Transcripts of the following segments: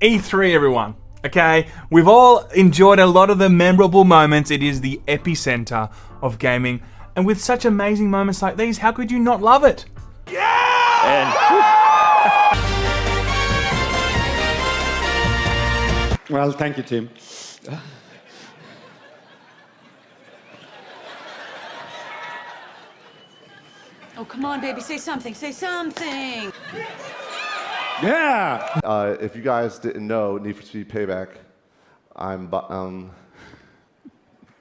E3, everyone. Okay, we've all enjoyed a lot of the memorable moments. It is the epicenter of gaming. And with such amazing moments like these, how could you not love it? Yeah! Well, thank you, Tim. Oh, come on, baby, say something, say something. Yeah! If you guys didn't know, Need for Speed Payback, I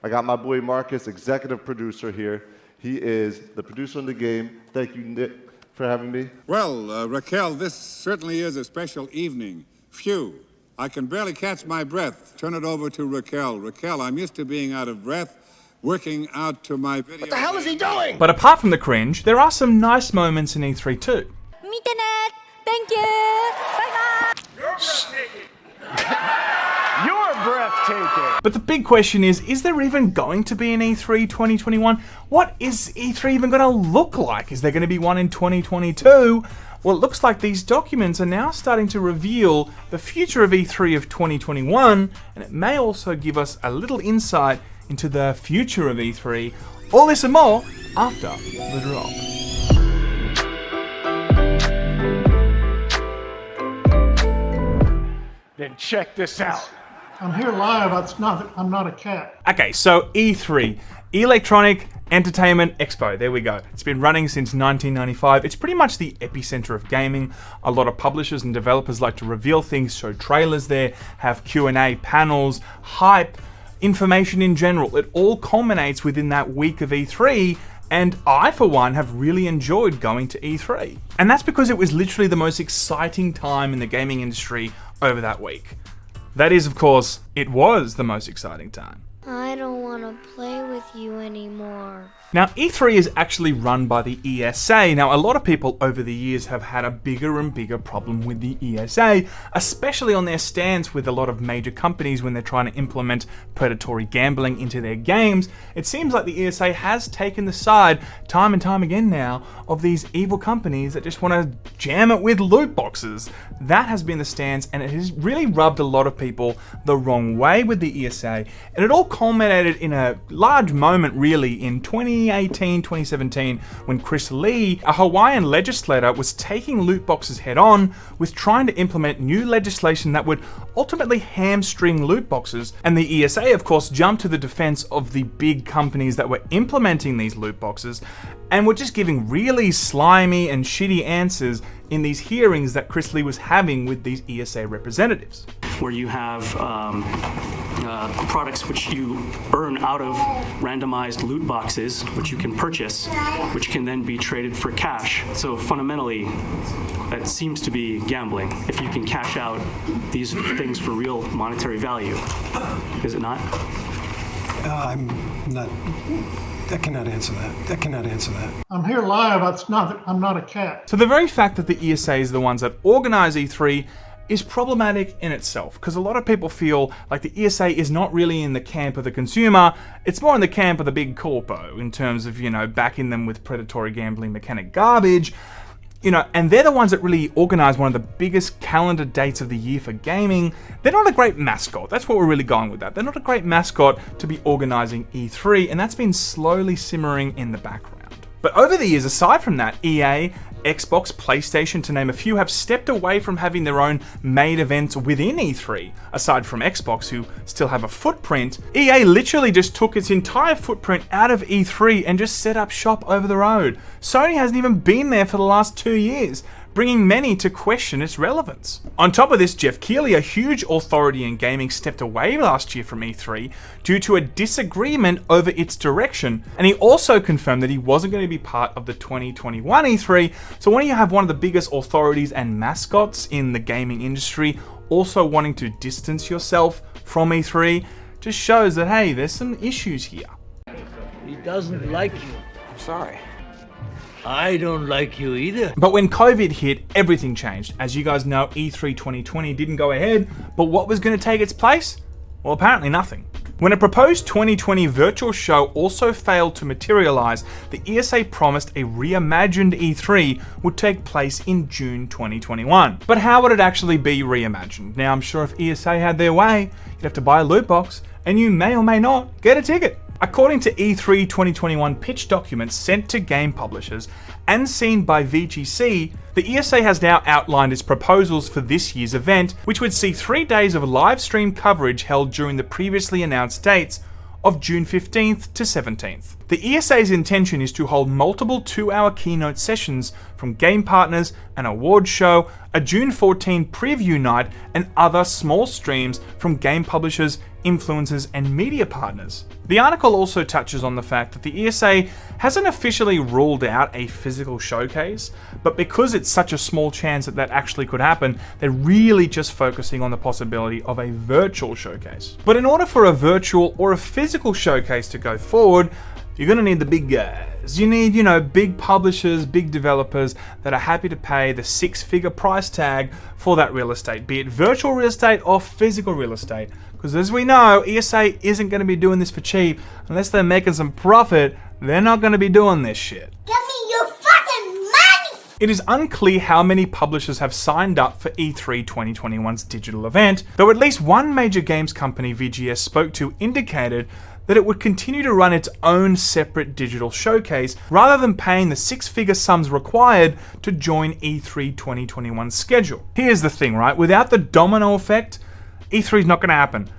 got my boy Marcus, executive producer here. He is the producer in the game. Thank you, Nick, for having me. Well, Raquel, this certainly is a special evening. Phew, I can barely catch my breath. Turn it over to Raquel. Raquel, I'm used to being out of breath, working out to my video. What the hell is he doing? But apart from the cringe, there are some nice moments in E3 too. Thank you. Bye-bye. You're breathtaking. But the big question is there even going to be an E3 2021? What is E3 even going to look like? Is there going to be one in 2022? Well, it looks like these documents are now starting to reveal the future of E3 of 2021, and it may also give us a little insight into the future of E3. All this and more after the drop. Then check this out. I'm here live. I'm not a cat. Okay, so E3, Electronic Entertainment Expo. There we go. It's been running since 1995. It's pretty much the epicenter of gaming. A lot of publishers and developers like to reveal things, show trailers there, have Q&A panels, hype, information in general. It all culminates within that week of E3. And I, for one, have really enjoyed going to E3. And that's because it was literally the most exciting time in the gaming industry over that week. That is, of course, it was the most exciting time. I don't want to play with you anymore. Now, E3 is actually run by the ESA. Now, a lot of people over the years have had a bigger and bigger problem with the ESA, especially on their stance with a lot of major companies when they're trying to implement predatory gambling into their games. It seems like the ESA has taken the side, time and time again now, of these evil companies that just want to jam it with loot boxes. That has been the stance, and it has really rubbed a lot of people the wrong way with the ESA. And it all culminated in a large moment, really, in 2018, 2017, when Chris Lee, a Hawaiian legislator, was taking loot boxes head on with trying to implement new legislation that would ultimately hamstring loot boxes. And the ESA, of course, jumped to the defense of the big companies that were implementing these loot boxes and were just giving really slimy and shitty answers in these hearings that Chris Lee was having with these ESA representatives. Where you have products which you earn out of randomized loot boxes, which you can purchase, which can then be traded for cash. So fundamentally, that seems to be gambling. If you can cash out these things for real monetary value, is it not? I'm not. I cannot answer that. I'm here live. I'm not a cat. So the very fact that the ESA is the ones that organize E3 is problematic in itself, because a lot of people feel like the ESA is not really in the camp of the consumer, it's more in the camp of the big corpo in terms of, backing them with predatory gambling mechanic garbage. And they're the ones that really organize one of the biggest calendar dates of the year for gaming. They're not a great mascot. That's what we're really going with that. They're not a great mascot to be organizing E3, and that's been slowly simmering in the background. But over the years, aside from that, EA, Xbox, PlayStation, to name a few, have stepped away from having their own made events within E3. Aside from Xbox, who still have a footprint, EA literally just took its entire footprint out of E3 and just set up shop over the road. Sony hasn't even been there for the last 2 years, bringing many to question its relevance. On top of this, Jeff Keighley, a huge authority in gaming, stepped away last year from E3 due to a disagreement over its direction, and he also confirmed that he wasn't going to be part of the 2021 E3. So when you have one of the biggest authorities and mascots in the gaming industry also wanting to distance yourself from E3, just shows that, hey, there's some issues here. He doesn't like you. I'm sorry. I don't like you either. But when COVID hit, everything changed. As you guys know, E3 2020 didn't go ahead, but what was going to take its place? Well, apparently nothing. When a proposed 2020 virtual show also failed to materialize, the ESA promised a reimagined E3 would take place in June 2021. But how would it actually be reimagined? Now, I'm sure if ESA had their way, you'd have to buy a loot box, and you may or may not get a ticket. According to E3 2021 pitch documents sent to game publishers and seen by VGC, the ESA has now outlined its proposals for this year's event, which would see 3 days of live stream coverage held during the previously announced dates of June 15th to 17th. The ESA's intention is to hold multiple 2-hour keynote sessions from game partners, an award show, a June 14 preview night, and other small streams from game publishers, influencers, and media partners. The article also touches on the fact that the ESA hasn't officially ruled out a physical showcase, but because it's such a small chance that that actually could happen, they're really just focusing on the possibility of a virtual showcase. But in order for a virtual or a physical showcase to go forward, you're gonna need the big guys. You need, big publishers, big developers that are happy to pay the 6-figure price tag for that real estate, be it virtual real estate or physical real estate. Because as we know, ESA isn't gonna be doing this for cheap. Unless they're making some profit, they're not gonna be doing this shit. Give me your fucking money! It is unclear how many publishers have signed up for E3 2021's digital event, though at least one major games company VGS spoke to indicated that it would continue to run its own separate digital showcase rather than paying the 6-figure sums required to join E3 2021's schedule. Here's the thing, right? Without the domino effect, E3 is not going to happen.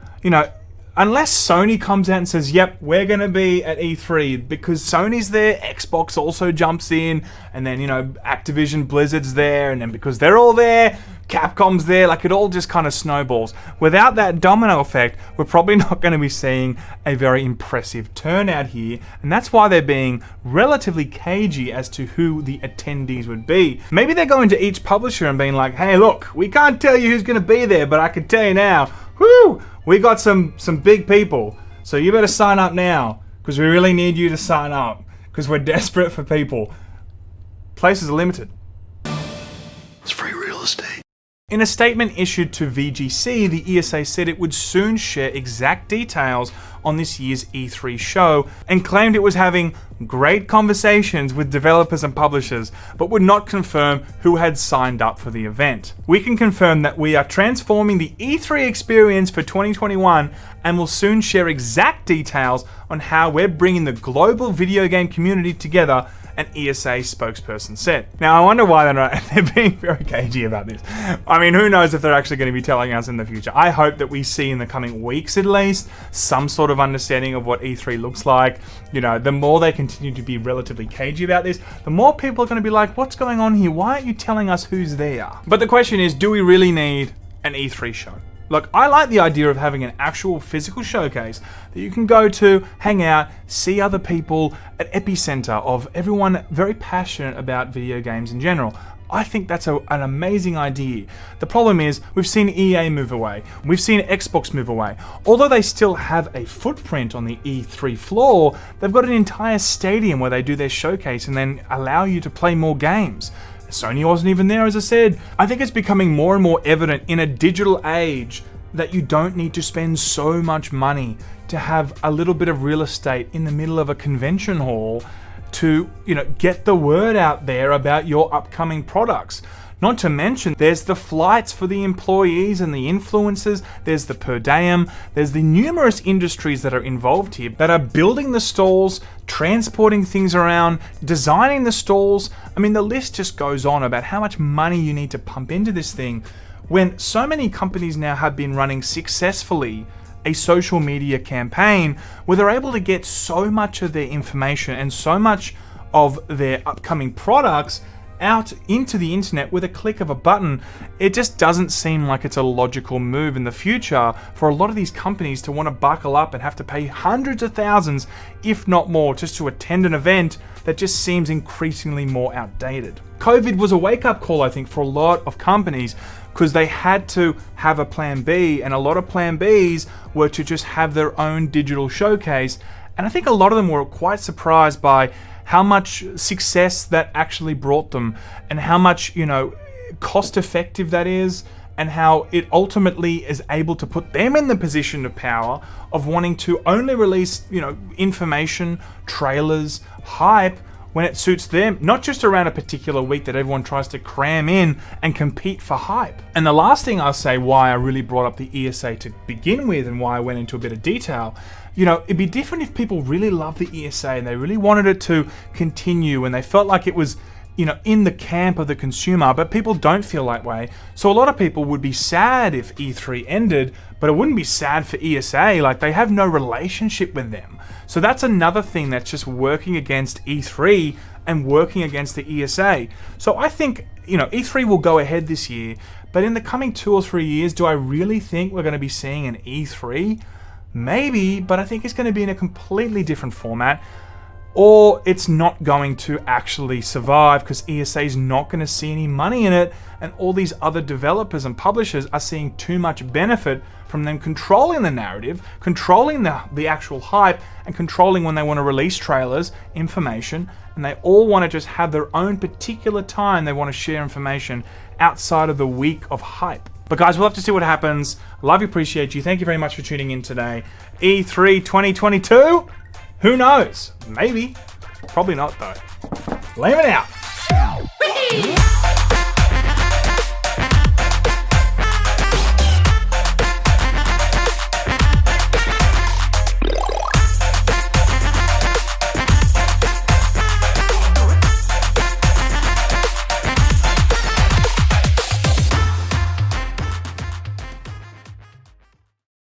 Unless Sony comes out and says, yep, we're going to be at E3, because Sony's there, Xbox also jumps in, and then, Activision Blizzard's there, and then because they're all there, Capcom's there, like it all just kind of snowballs. Without that domino effect, we're probably not going to be seeing a very impressive turnout here, and that's why they're being relatively cagey as to who the attendees would be. Maybe they're going to each publisher and being like, hey look, we can't tell you who's going to be there, but I can tell you now, whoo, we got some big people, so you better sign up now, because we really need you to sign up, because we're desperate for people. Places are limited. It's free real estate. In a statement issued to VGC, the ESA said it would soon share exact details on this year's E3 show and claimed it was having great conversations with developers and publishers, but would not confirm who had signed up for the event. We can confirm that we are transforming the E3 experience for 2021 and will soon share exact details on how we're bringing the global video game community together, an ESA spokesperson said. Now, I wonder why they're being very cagey about this. I mean, who knows if they're actually going to be telling us in the future. I hope that we see in the coming weeks at least some sort of understanding of what E3 looks like. The more they continue to be relatively cagey about this, the more people are going to be like, what's going on here? Why aren't you telling us who's there? But the question is, do we really need an E3 show? Look, I like the idea of having an actual physical showcase that you can go to, hang out, see other people, an epicenter of everyone very passionate about video games in general. I think that's an amazing idea. The problem is, we've seen EA move away. We've seen Xbox move away. Although they still have a footprint on the E3 floor, they've got an entire stadium where they do their showcase and then allow you to play more games. Sony wasn't even there, as I said. I think it's becoming more and more evident in a digital age that you don't need to spend so much money to have a little bit of real estate in the middle of a convention hall to, get the word out there about your upcoming products. Not to mention, there's the flights for the employees and the influencers, there's the per diem, there's the numerous industries that are involved here that are building the stalls, transporting things around, designing the stalls. I mean, the list just goes on about how much money you need to pump into this thing, when so many companies now have been running successfully a social media campaign where they're able to get so much of their information and so much of their upcoming products out into the internet with a click of a button. It just doesn't seem like it's a logical move in the future for a lot of these companies to want to buckle up and have to pay hundreds of thousands, if not more, just to attend an event that just seems increasingly more outdated. COVID was a wake-up call, I think, for a lot of companies, because they had to have a plan B, and a lot of plan Bs were to just have their own digital showcase, and I think a lot of them were quite surprised by how much success that actually brought them, and how much, cost effective that is, and how it ultimately is able to put them in the position of power of wanting to only release, information, trailers, hype when it suits them, not just around a particular week that everyone tries to cram in and compete for hype. And the last thing I'll say why I really brought up the ESA to begin with and why I went into a bit of detail, it'd be different if people really loved the ESA and they really wanted it to continue and they felt like it was in the camp of the consumer, but people don't feel that way. So a lot of people would be sad if E3 ended, but it wouldn't be sad for ESA, like they have no relationship with them. So that's another thing that's just working against E3 and working against the ESA. So I think, E3 will go ahead this year, but in the coming 2 or 3 years, do I really think we're going to be seeing an E3? Maybe, but I think it's going to be in a completely different format. Or it's not going to actually survive because ESA is not going to see any money in it, and all these other developers and publishers are seeing too much benefit from them controlling the narrative, controlling the actual hype, and controlling when they want to release trailers, information, and they all want to just have their own particular time they want to share information outside of the week of hype. But guys, we'll have to see what happens. Love you, appreciate you. Thank you very much for tuning in today. E3 2022? Who knows? Maybe. Probably not, though. Laymen out.